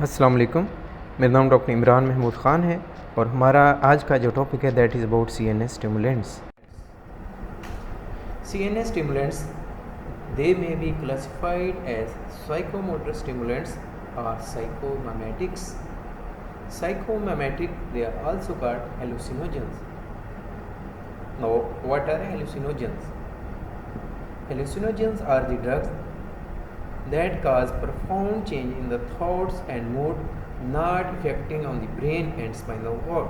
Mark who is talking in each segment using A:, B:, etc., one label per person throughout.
A: अस्सलाम वालेकुम। मेरा नाम डॉक्टर इमरान महमूद ख़ान है और हमारा आज का जो टॉपिक है that is about CNS stimulants. CNS stimulants, they may be classified as psychomotor stimulants or psychomimetics. Psychomimetic, they are also called hallucinogens. Now, what are hallucinogens? Hallucinogens are the drugs that cause profound change in the thoughts and mood, not affecting on the brain and spinal cord.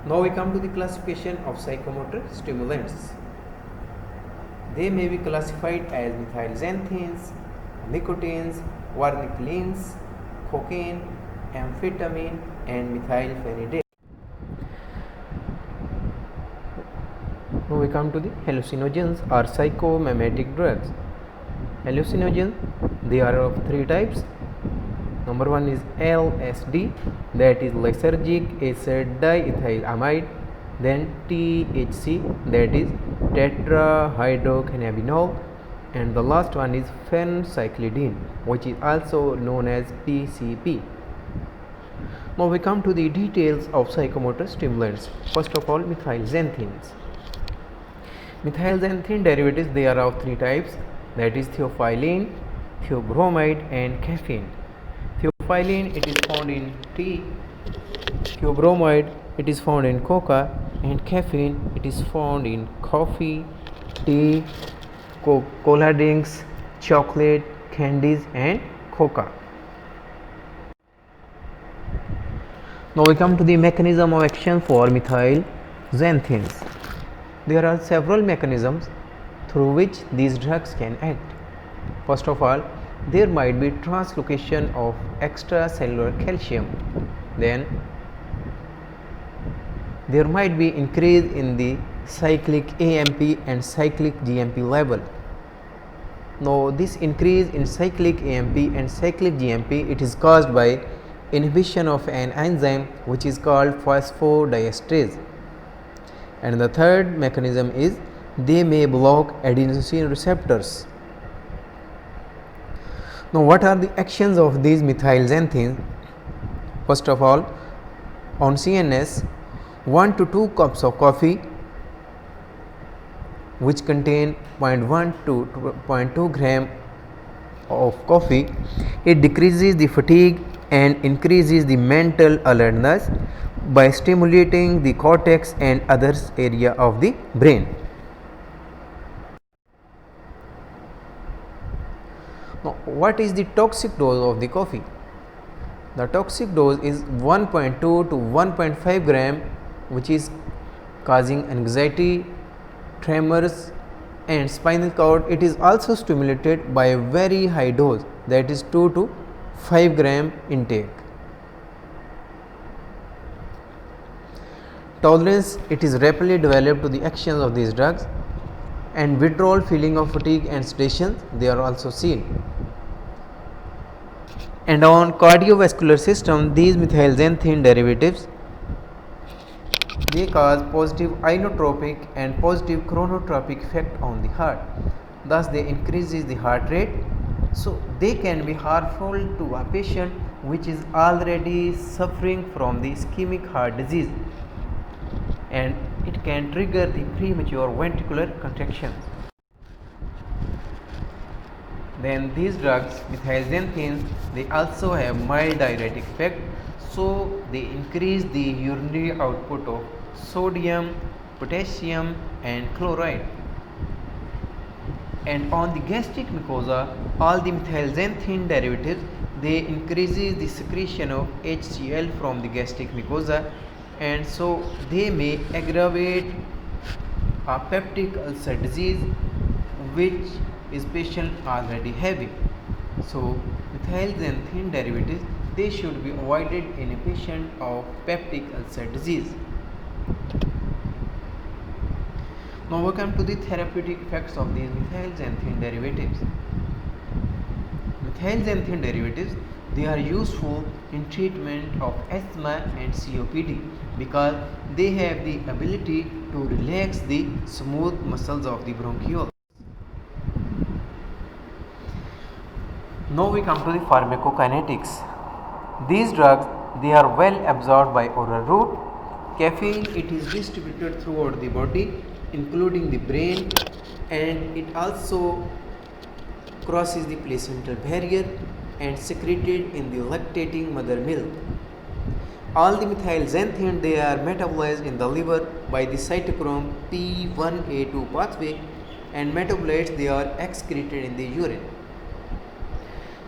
A: Now we come to the classification of psychomotor stimulants. They may be classified as methylxanthines, nicotines, vareniclins, cocaine, amphetamine, and methylphenidate. Now we come to the hallucinogens or psychomimetic drugs. Hallucinogens, they are of three types. Number one is LSD, that is lysergic acid diethylamide. Then THC, that is tetrahydrocannabinol, and the last one is phencyclidine, which is also known as PCP. Now we come to the details of psychomotor stimulants. First of all, methylxanthines. Methylxanthine derivatives, they are of three types, that is theophylline, theobromide, and caffeine. Theophylline, it is found in tea. Theobromide, it is found in coca, and caffeine, it is found in coffee, tea, cola drinks, chocolate, candies, and coca. Now we come to the mechanism of action for methylxanthines. There are several mechanisms through which these drugs can act. First of all, there might be translocation of extracellular calcium. Then there might be increase in the cyclic AMP and cyclic GMP level. Now this increase in cyclic AMP and cyclic GMP, it is caused by inhibition of an enzyme which is called phosphodiesterase. And the third mechanism is they may block adenosine receptors. Now what are the actions of these methylxanthines? First of all, on CNS, 1 to 2 cups of coffee which contain 0.1 to 0.2 gram of coffee, it decreases the fatigue and increases the mental alertness by stimulating the cortex and other area of the brain. Now, what is the toxic dose of the coffee? The toxic dose is 1.2 to 1.5 gram, which is causing anxiety, tremors, and spinal cord. It is also stimulated by a very high dose, that is 2 to 5 gram intake. Tolerance, it is rapidly developed to the actions of these drugs, and withdrawal, feeling of fatigue and sedation, they are also seen. And on cardiovascular system, these methylxanthine derivatives, they cause positive inotropic and positive chronotropic effect on the heart. Thus they increases the heart rate, so they can be harmful to a patient which is already suffering from the ischemic heart disease, and it can trigger the premature ventricular contractions. Then these drugs, methylxanthines, they also have mild diuretic effect, so they increase the urinary output of sodium, potassium, and chloride. And on the gastric mucosa, all the methylxanthine derivatives, they increases the secretion of HCl from the gastric mucosa, and so they may aggravate a peptic ulcer disease which is patient already having. So methylxanthine derivatives, they should be avoided in a patient of peptic ulcer disease. Now we come to the therapeutic effects of these methylxanthine derivatives. Methylxanthine derivatives, they are useful in treatment of asthma and COPD because they have the ability to relax the smooth muscles of the bronchioles. Now we come to the pharmacokinetics. These drugs, they are well absorbed by oral route. Caffeine, it is distributed throughout the body including the brain, and it also crosses the placental barrier and secreted in the lactating mother milk. All the methylxanthine, they are metabolized in the liver by the cytochrome P1A2 pathway, and metabolites, they are excreted in the urine.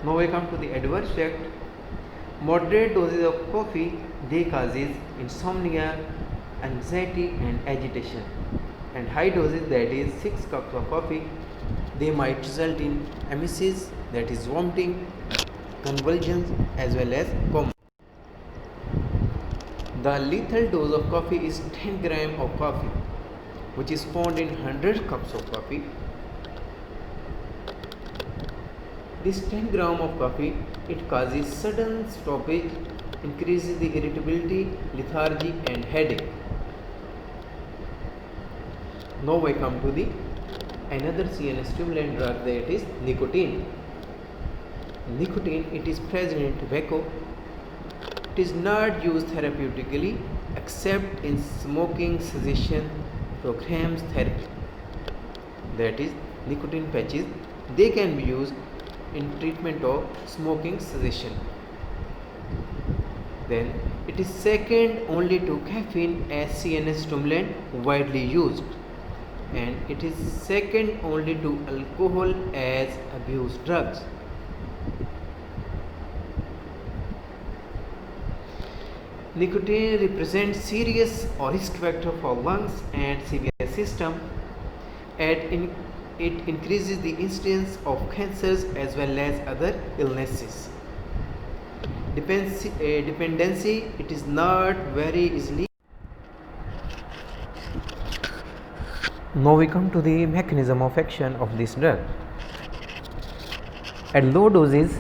A: Now we come to the adverse effect. Moderate doses of coffee, they causes insomnia, anxiety and agitation, and high doses, that is 6 cups of coffee, they might result in emesis, that is vomiting, convulsions as well as coma. The lethal dose of coffee is 10 grams of coffee, which is found in 100 cups of coffee. This 10 grams of coffee, it causes sudden stoppage, increases the irritability, lethargy and headache. Now we come to the another CNS stimulant drug, that is nicotine. Nicotine, it is present in tobacco. It is not used therapeutically except in smoking cessation programs therapy. That is nicotine patches, they can be used in treatment of smoking cessation. Then it is second only to caffeine as CNS stimulant widely used, and it is second only to alcohol as abuse drugs. Nicotine represents serious or risk factor for lungs and CVS system, and it increases the incidence of cancers as well as other illnesses. Dependency, it is not very easily. Now we come to the mechanism of action of this drug. At low doses,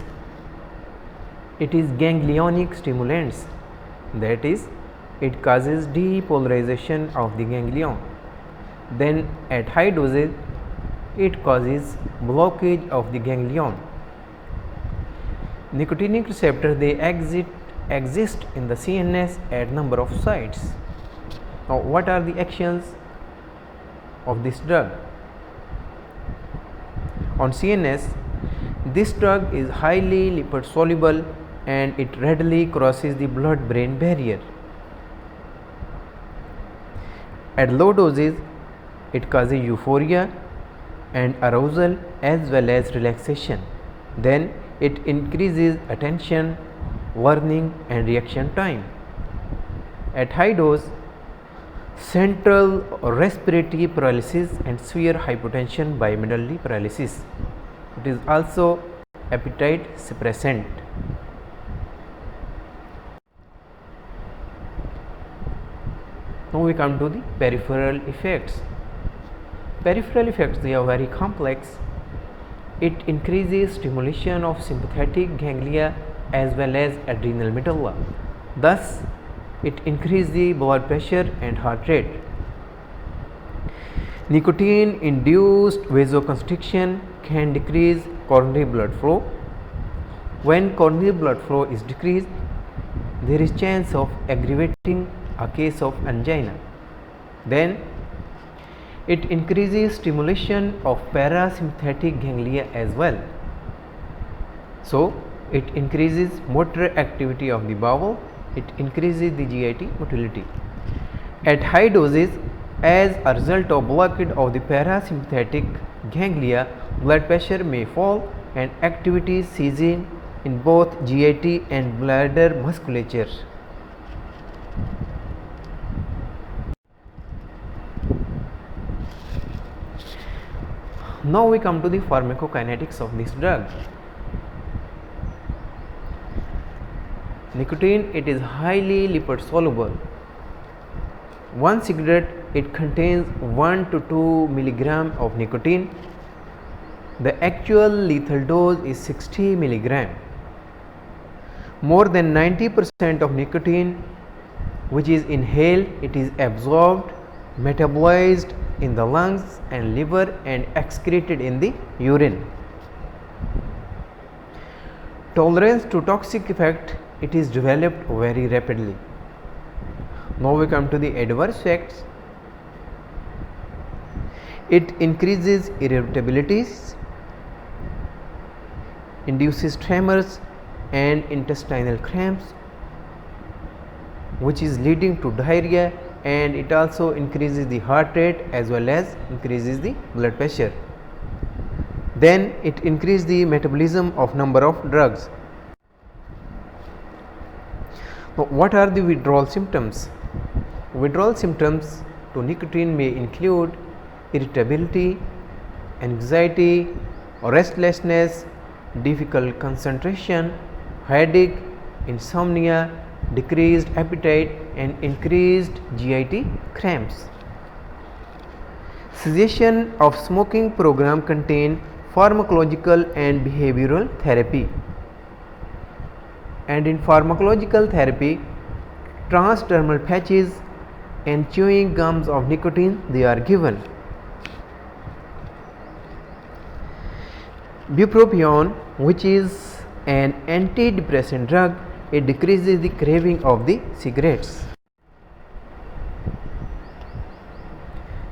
A: it is ganglionic stimulants, that is, it causes depolarization of the ganglion. Then at high doses, it causes blockage of the ganglion. Nicotinic receptors, they exist in the CNS at number of sites. Now what are the actions of this drug? On CNS, this drug is highly lipid soluble and it readily crosses the blood brain barrier. At low doses, it causes euphoria and arousal as well as relaxation. Then it increases attention, learning and reaction time. At high dose, central respiratory paralysis and severe hypotension by medullary paralysis. It is also appetite suppressant. Now we come to the peripheral effects. Peripheral effects, they are very complex. It increases stimulation of sympathetic ganglia as well as adrenal medulla. Thus, it increases the blood pressure and heart rate. Nicotine induced vasoconstriction can decrease coronary blood flow. When coronary blood flow is decreased, there is chance of aggravating a case of angina. Then it increases stimulation of parasympathetic ganglia as well. So it increases motor activity of the bowel, it increases the GIT motility. At high doses, as a result of blockade of the parasympathetic ganglia, blood pressure may fall and activity ceasing in both GIT and bladder musculature. Now we come to the pharmacokinetics of this drug. Nicotine, it is highly lipid soluble. One cigarette, it contains 1 to 2 milligram of nicotine. The actual lethal dose is 60 milligram. More than 90% of nicotine which is inhaled, it is absorbed, metabolized in the lungs and liver and excreted in the urine. Tolerance to toxic effect, it is developed very rapidly. Now we come to the adverse effects. It increases irritabilities, induces tremors and intestinal cramps, which is leading to diarrhea, and it also increases the heart rate as well as increases the blood pressure. Then it increases the metabolism of number of drugs. Now, what are the withdrawal symptoms? Withdrawal symptoms to nicotine may include irritability, anxiety, restlessness, difficult concentration, headache, insomnia, decreased appetite and increased GIT cramps. Cessation of smoking program contain pharmacological and behavioral therapy. And in pharmacological therapy, transdermal patches and chewing gums of nicotine they are given. Bupropion, which is an antidepressant drug, it decreases the craving of the cigarettes.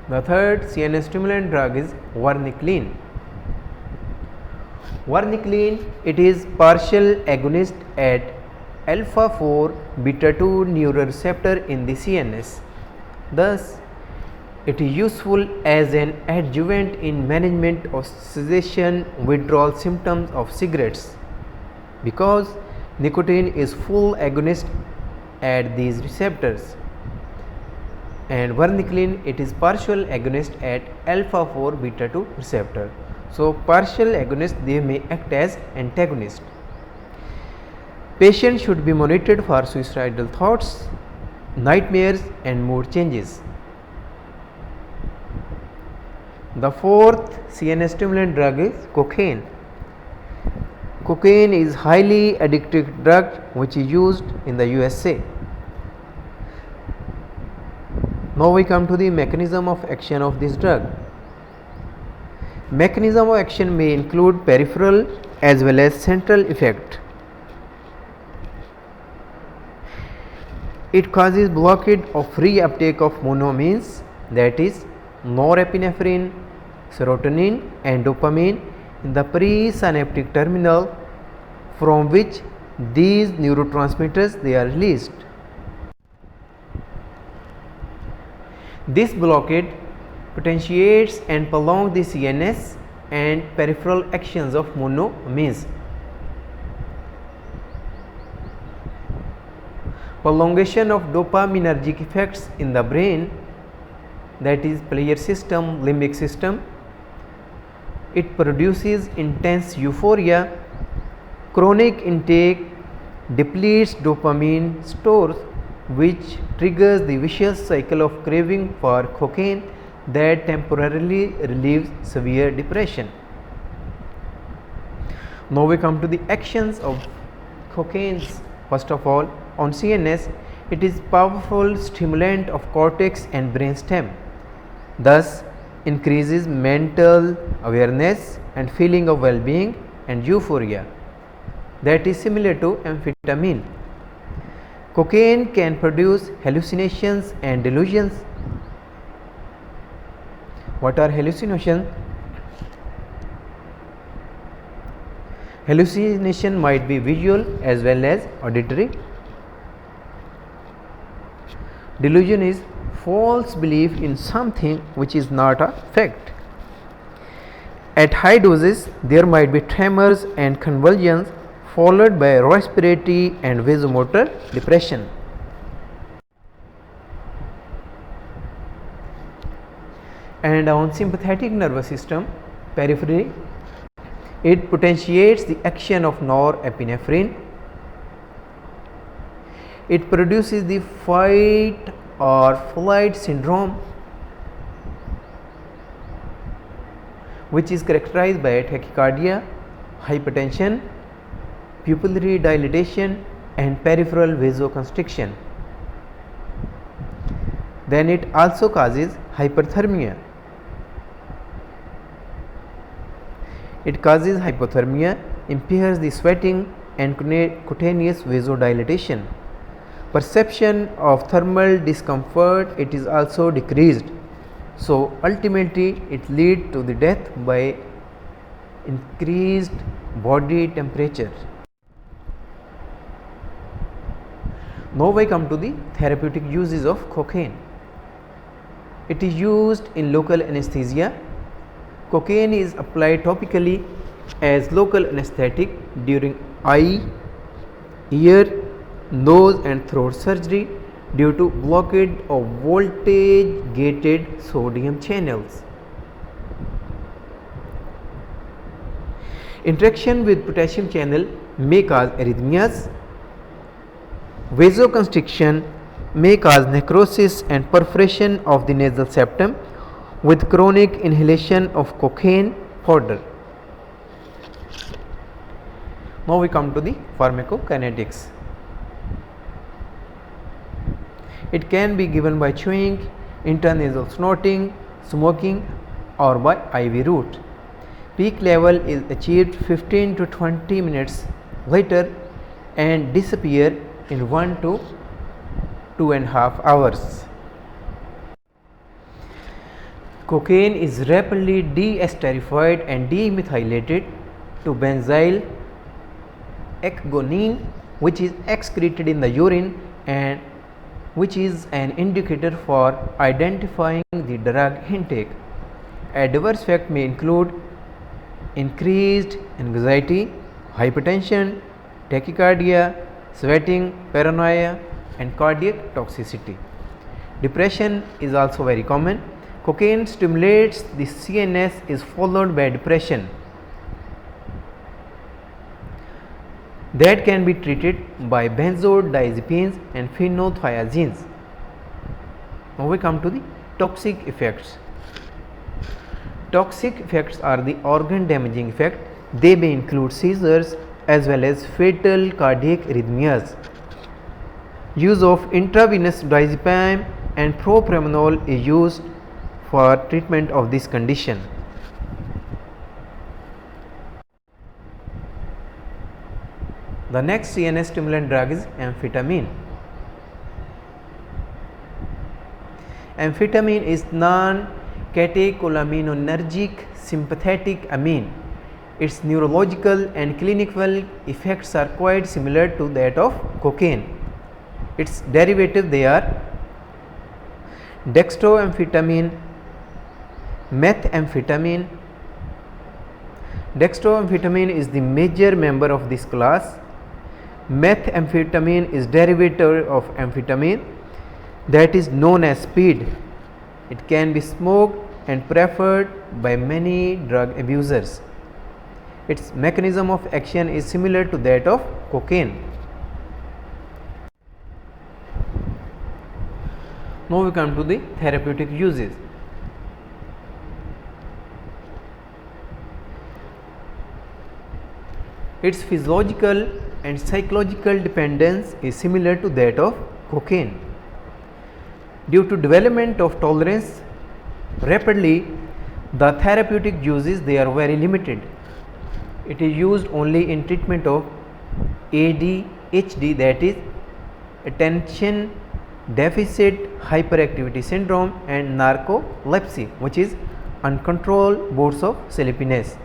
A: The third CNS stimulant drug is varenicline. Varenicline, it is partial agonist at alpha 4 beta 2 neuroreceptor in the CNS. Thus, it is useful as an adjuvant in management of cessation withdrawal symptoms of cigarettes, because nicotine is full agonist at these receptors, and varenicline, it is partial agonist at alpha 4 beta 2 receptor. So, partial agonist they may act as antagonist. Patient should be monitored for suicidal thoughts, nightmares and mood changes. The fourth CNS stimulant drug is cocaine. Cocaine is highly addictive drug which is used in the USA. Now we come to the mechanism of action of this drug. Mechanism of action may include peripheral as well as central effect. It causes blockade of free uptake of monoamines, that is norepinephrine, serotonin and dopamine in the presynaptic terminal, from which these neurotransmitters they are released. This blockade potentiates and prolongs the CNS and peripheral actions of monoamines. Prolongation of dopaminergic effects in the brain, that is pleasure system, limbic system. It produces intense euphoria. Chronic intake depletes dopamine stores, which triggers the vicious cycle of craving for cocaine that temporarily relieves severe depression. Now we come to the actions of cocaine. First of all, on CNS, it is powerful stimulant of cortex and brainstem, thus increases mental awareness and feeling of well-being and euphoria, that is similar to amphetamine. Cocaine can produce hallucinations and delusions. What are hallucinations? Hallucination might be visual as well as auditory. Delusion is false belief in something which is not a fact. At high doses, there might be tremors and convulsions followed by respiratory and vasomotor depression. And on sympathetic nervous system, periphery, it potentiates the action of norepinephrine. It produces the fight or flight syndrome, which is characterized by tachycardia, hypertension, pupillary dilatation and peripheral vasoconstriction. Then it also causes hyperthermia. It causes hypothermia, impairs the sweating, and cutaneous vasodilatation. Perception of thermal discomfort, it is also decreased. So ultimately it leads to the death by increased body temperature. Now we come to the therapeutic uses of cocaine. It is used in local anesthesia. Cocaine is applied topically as local anesthetic during eye, ear, nose and throat surgery due to blockade of voltage gated sodium channels. Interaction with potassium channel may cause arrhythmias. Vasoconstriction may cause necrosis and perforation of the nasal septum with chronic inhalation of cocaine powder. Now we come to the pharmacokinetics. It can be given by chewing, intranasal snorting, smoking or by IV route. Peak level is achieved 15 to 20 minutes later and disappear in 1 to 2.5 hours. Cocaine is rapidly deesterified and demethylated to benzyl ecgonine, which is excreted in the urine and which is an indicator for identifying the drug intake. Adverse effects may include increased anxiety, hypertension, tachycardia, sweating, paranoia and cardiac toxicity. Depression is also very common. Cocaine stimulates the CNS is followed by depression that can be treated by benzodiazepines and phenothiazines. Now we come to the toxic effects. Toxic effects are the organ damaging effect. They may include seizures as well as fatal cardiac arrhythmias. Use of intravenous diazepam and propranolol is used for treatment of this condition. The next CNS stimulant drug is amphetamine. Amphetamine is non-catecholaminergic sympathetic amine. Its neurological and clinical effects are quite similar to that of cocaine. Its derivatives they are dextroamphetamine, methamphetamine. Dextroamphetamine is the major member of this class. Methamphetamine is derivative of amphetamine, that is known as speed. It can be smoked and preferred by many drug abusers. Its mechanism of action is similar to that of cocaine. Now we come to the therapeutic uses. Its physiological and psychological dependence is similar to that of cocaine. Due to development of tolerance rapidly, the therapeutic uses they are very limited. It is used only in treatment of ADHD, that is attention deficit hyperactivity syndrome, and narcolepsy, which is uncontrolled bouts of sleepiness.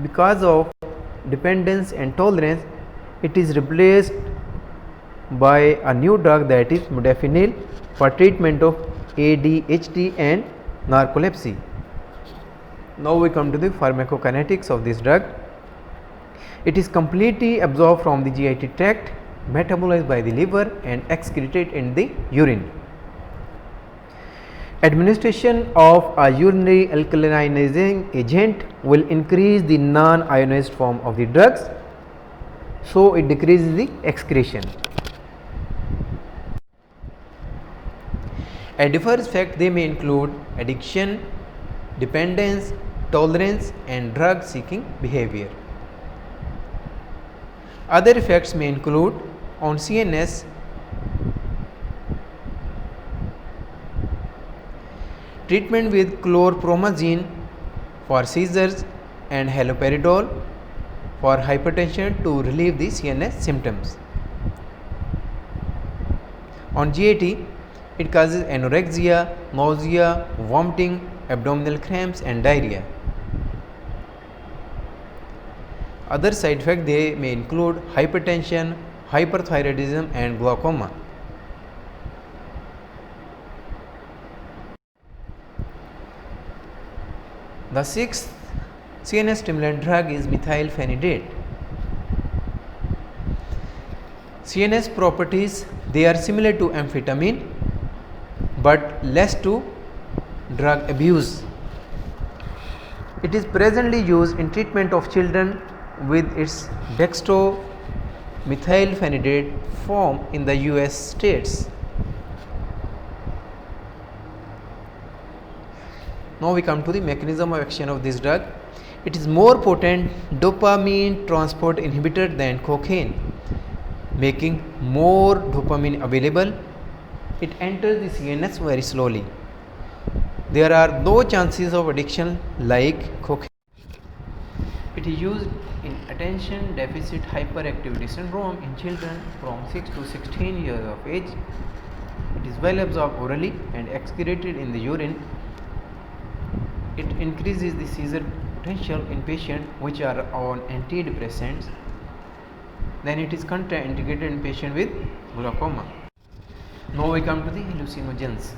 A: Because of dependence and tolerance, it is replaced by a new drug, that is modafinil, for treatment of ADHD and narcolepsy. Now we come to the pharmacokinetics of this drug. It is completely absorbed from the GIT tract, metabolized by the liver and excreted in the urine. Administration of a urinary alkalinizing agent will increase the non-ionized form of the drugs, so it decreases the excretion. Adverse effects they may include addiction, dependence, tolerance and drug seeking behavior. Other effects may include on CNS, treatment with chlorpromazine for seizures and haloperidol for hypertension to relieve the CNS symptoms. On GAT, it causes anorexia, nausea, vomiting, abdominal cramps and diarrhea. Other side effects they may include hypertension, hyperthyroidism and glaucoma. The sixth CNS stimulant drug is methylphenidate. CNS properties, they are similar to amphetamine but less to drug abuse. It is presently used in treatment of children with its dextromethylphenidate form in the US states. Now we come to the mechanism of action of this drug. It is more potent dopamine transport inhibitor than cocaine, making more dopamine available. It enters the CNS very slowly. There are no chances of addiction like cocaine. It is used in attention deficit hyperactivity syndrome in children from 6 to 16 years of age. It is well absorbed orally and excreted in the urine. It increases the seizure potential in patients which are on antidepressants. Then it is contraindicated in patients with glaucoma. Now we come to the hallucinogens.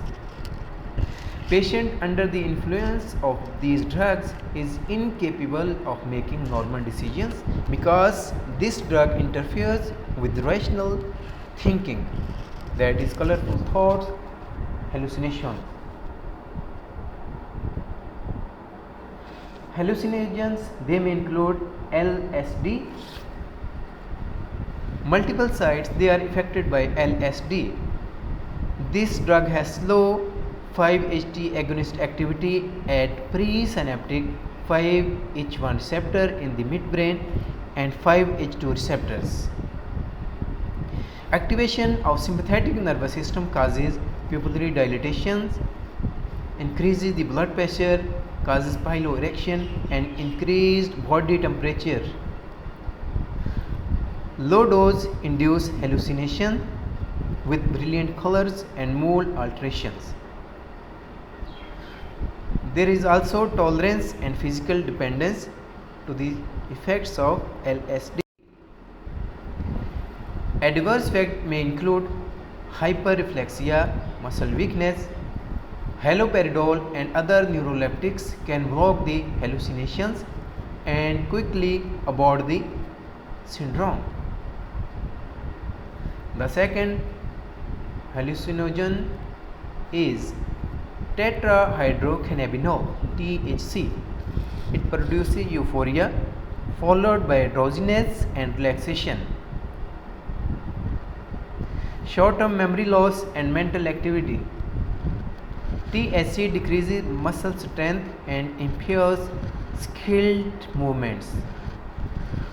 A: Patient under the influence of these drugs is incapable of making normal decisions because this drug interferes with rational thinking, that is colorful thoughts, hallucination. Hallucinogens, they may include LSD. Multiple sites, they are affected by LSD. This drug has slow 5-HT agonist activity at presynaptic 5-H1 receptor in the midbrain and 5-H2 receptors. Activation of sympathetic nervous system causes pupillary dilatations, increases the blood pressure, causes piloerection and increased body temperature. Low dose induce hallucination with brilliant colors and mood alterations. There is also tolerance and physical dependence to the effects of LSD. Adverse effects may include hyperreflexia, muscle weakness. Haloperidol and other neuroleptics can block the hallucinations and quickly abort the syndrome. The second hallucinogen is tetrahydrocannabinol, THC. It produces euphoria followed by drowsiness and relaxation, short-term memory loss and mental activity. THC decreases muscle strength and impairs skilled movements.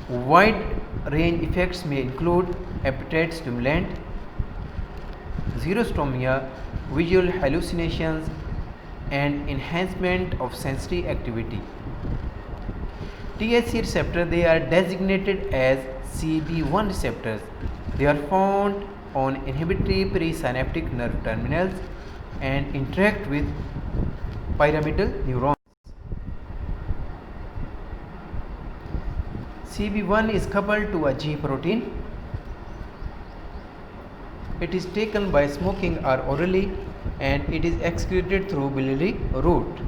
A: Wide range effects may include appetite stimulant, xerostomia, visual hallucinations, and enhancement of sensory activity. THC receptors, they are designated as CB1 receptors. They are found on inhibitory presynaptic nerve terminals and interact with pyramidal neurons. CB1 is coupled to a G protein. It is taken by smoking or orally and it is excreted through biliary route.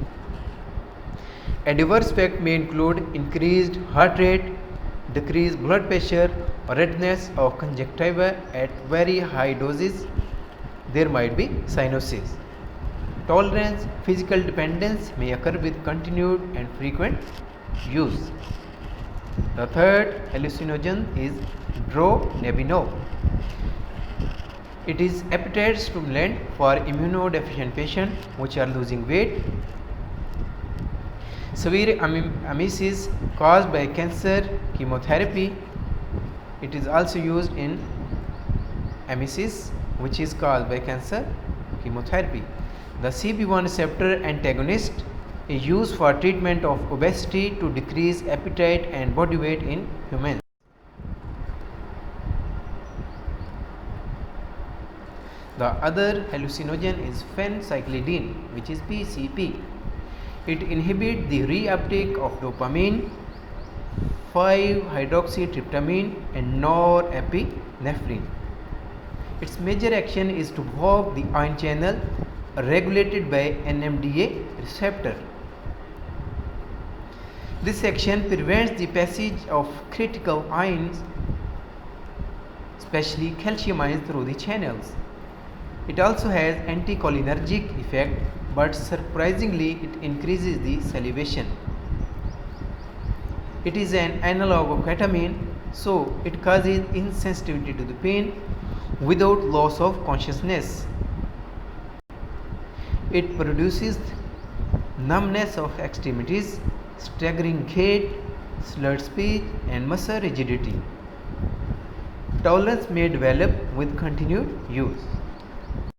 A: Adverse effects may include increased heart rate, decreased blood pressure, redness of conjunctiva at very high doses. There might be cyanosis. Tolerance, physical dependence may occur with continued and frequent use. The third hallucinogen is dronabinol. It is appetite stimulant for immunodeficient patients which are losing weight. Severe emesis caused by cancer chemotherapy. It is also used in emesis which is caused by cancer chemotherapy. The CB1 receptor antagonist used for treatment of obesity to decrease appetite and body weight in humans. The other hallucinogen is phencyclidine, which is PCP. It inhibits the reuptake of dopamine, 5-hydroxytryptamine and norepinephrine. Its major action is to block the ion channel regulated by NMDA receptor. This action prevents the passage of critical ions, especially calcium ions, through the channels. It also has anticholinergic effect, but surprisingly it increases the salivation. It is an analog of ketamine, so it causes insensitivity to the pain without loss of consciousness. It produces numbness of extremities, staggering gait, slurred speech and muscle rigidity. Tolerance may develop with continued use.